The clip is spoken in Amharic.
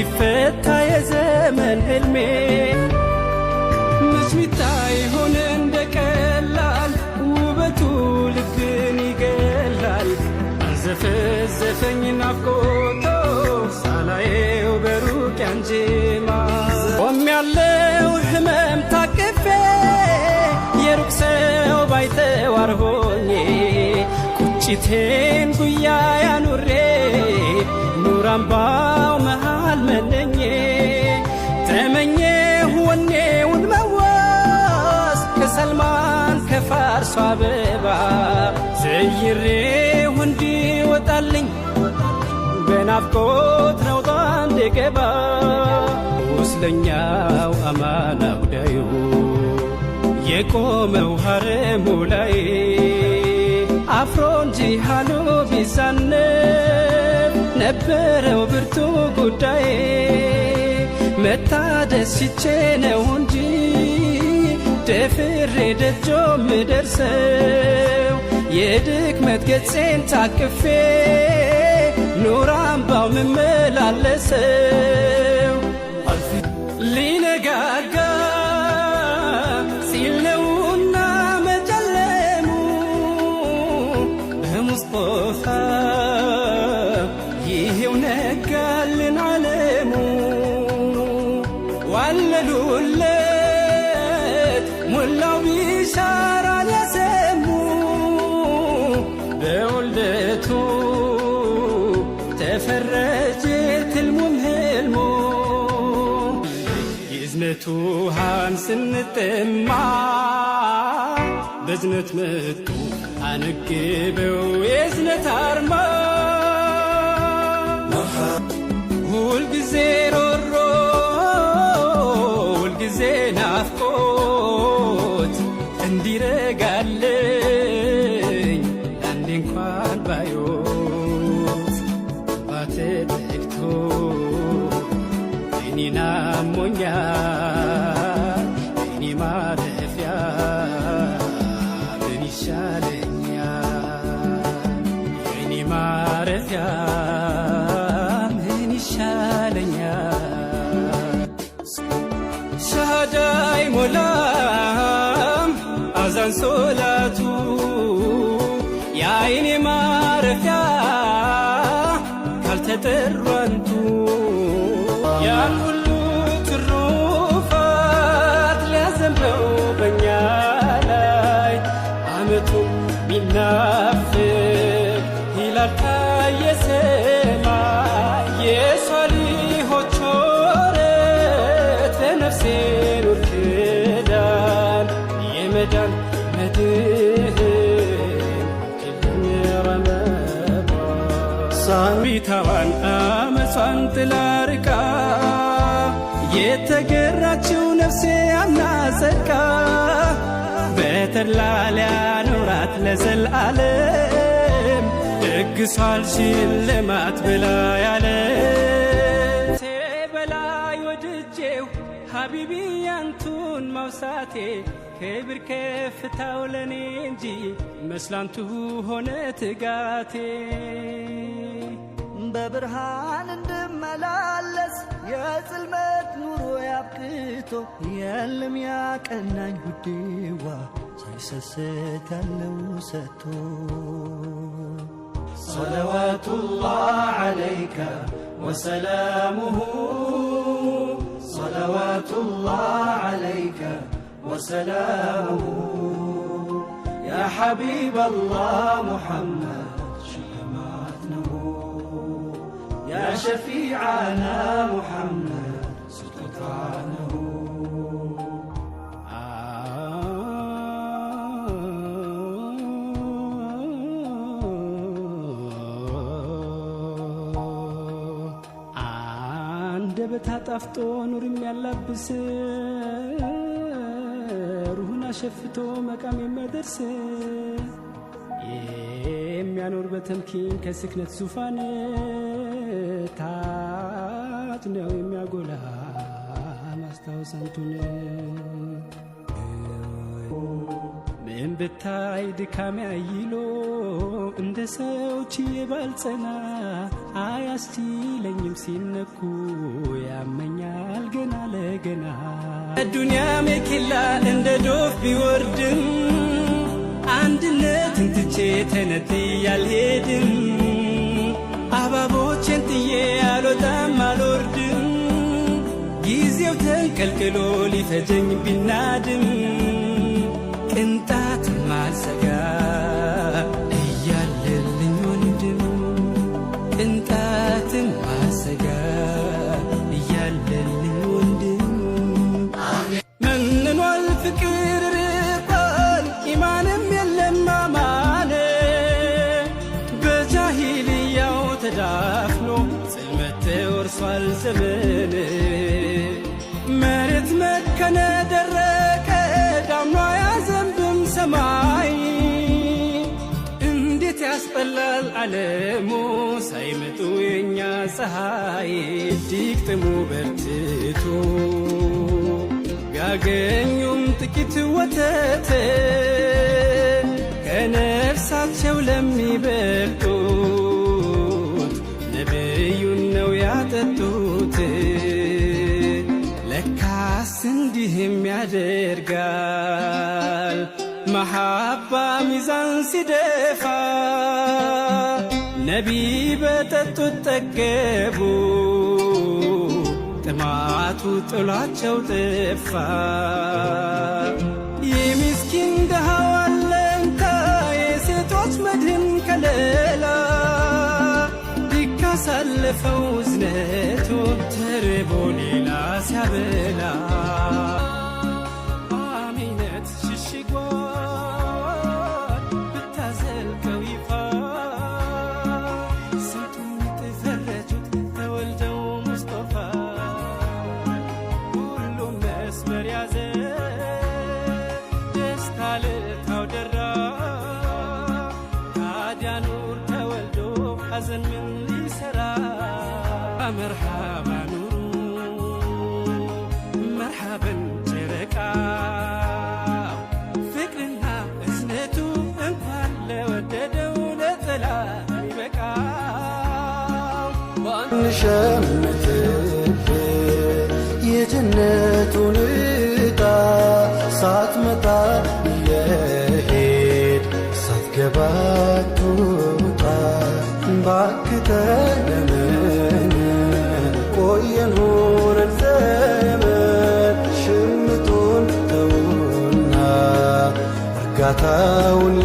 እንዲፈታ የዘመን ህልሜ ምስሚታ ይሆን እንደቀላል ውበቱ ልብን ይገላል አንዘፈዘፈኝ ናፍቆቶ ሳላየው በሩቅ ያንቺማ ቆሜያለሁ ህመም ታቅፌ የሩቅ ሰው ባይተዋር ሆኜ ቁጭቴን ጉያ ያኑሬ ኑር አምባው መሃል መነኜ ተመኘሁ ወኔውን መዋስ ከሰልማን ከፋርሷ አበባ ዘይሬሁ እንዲወጣልኝ በናፍቆት ነውጣ እንድገባ ቁስለኛው አማና ጉዳዩ የቆመው ሐረሙ ላይ አፍሮ እንጂ ሃሎ ቢዛነብ ነበረው ብርቱ ጉዳዬ መታደስ ሽቼ ነው እንጂ ደፍሬ ደጆ ምደርሰው የድክመት ገጼን ታቅፌ ኑር አምባው ምመላለሰው ሊነጋጋ ሲል ነውና መጨለሙ በሙስጠፋ ይሄው ነጋልን ዓለሙ ዋለሉለት ሞላው ቢሻራን ያሰሙ በውልደቱ ተፈረጀ ትልሙም ህልሙ የእዝነቱ ሃን ስንጠማ በዝነት መጡ አንግበው የእዝነት አርማ ሁልጊዜ ሮሮ ሁልጊዜ ናፍቆት እንዲረጋልኝ ለአንዴ እንኳን ባዮት ባተደግቶ እኔን አሞኛል እኔ ማረፊያ ምን ይሻለኛል እኔ ማረፊያ ሻሃዳይ ሞላም አዛን ሶላቱ የአይኔ ማረፊያ ካልተጠሩ አንቱ ያን ሁሉ ትሩፋት ሊያዘንበው በኛ ላይ አመቱ ሚናፍቅ ሂላል ታየ ሰማይ የሷሊሆች ወረት ለነፍሴ ኑር ክዳን የመዳን መድህን ክልም ረመዳን ሳቢታዋን አመሷን ጥላርቃ የተገራችው ነፍሴ አናጸድቃ በተድላ ኑራት ለዘልዓለም ደግሷል ሽልማት ብላ ያለ በላይ ወድጄው ሀቢቢ ያንቱን ማውሳቴ ክብር ከፍታው ለኔ እንጂ መስላንቱ ሆነ ትጋቴ በብርሃን እንድመላለስ የጽልመት ኑሮ ያብቅቶ የለም ያቀናኝ ጉዴዋ ሳይሰስት ያለው ሰጥቶ ሰለዋቱላህ ዐለይከ ወሰላሙሁ ሰለዋቱላህ ዐለይከ ወሰላሙሁ ያ ሐቢበላህ ሙሐመድ يا شفيعنا محمد ستطعنه አንደበት አጣፍጦ ኑር የሚያላብስ ሩህን አሸፍቶ መቃም የሚያደርስ የሚያኖር በተምኪን ከስክነት ዙፋን ታች ነው የሚያጎላ ማስታወስ አንቱን ምን ብታይ ድካሜ አይሎ እንደ ሰው ችዬ ባልጸና አያስችለኝም ሲነኩ ያመኛል ገና ለገና ዱንያ ሜኬላ እንደ ዶፍ ቢወርድም አንድነትን ትቼ ተነጥዬ አልሄድም አባቦቼን ጥዬ አልወጣም አልወርድም ጊዜው ተንቀልቅሎ ሊፈጀኝ ቢናድም ቅንጣት ማልሰጋ እያለልኝ ወንድም ቅንጣት ማልሰጋ እያለልኝ ወንድም መንኗል ፍቅር ርቋል ኢማንም የለም አማነ በጃሂልያው ተዳፍኖ ጽልመት ተወርሷል ዘመን መሬት መከነ ደረቀ ዳምኗ ያዘንብም ሰማይ እንዴት ያስጠላል ዓለሙ ሳይመጡ የኛ ፀሐይ ዲቅጥሙ በርትቶ ቢያገኙም ጥቂት ወተት ከነፍሳቸው ለሚበልጡት ነቢዩን ነው ያጠጡት ለካስ እንዲህም ያደርጋል መሐባ ሚዛን ሲደፋ ነቢ በጠጡት ጠገቡ ጥማቱ ጥሏቸው ጠፋ የሚስኪን ደሃው አለኝታ የሴቶች መድህን ከለላ ዲካሳለፈው እዝነቱ ተርቦ ሌላ ሲያበላ አሚነት ሽሽጓል ብታዘልቀው ይፋ ስንቱን ተፈረጁት ተወልደው ሙስጠፋ ሁሉም መስመር ያዘ ደስታ ልታው ደራ ታዲያ ኑር ተወልዶ ሐዘን ምን ሊሰራ መርሐባ ኑሩ መርሐበን ጨረቃ ፍቅርና እዝነቱ እንኳን ለወደደው ለጠላ ይበቃ ንሸምትብ የጀነቱን ዕጣ ሳትመጣ የሄድ ሳትገባ ትውጣ ባክተለምን ቆየን ሆነን ዘመን ሽምጡን ተውና እርጋታውን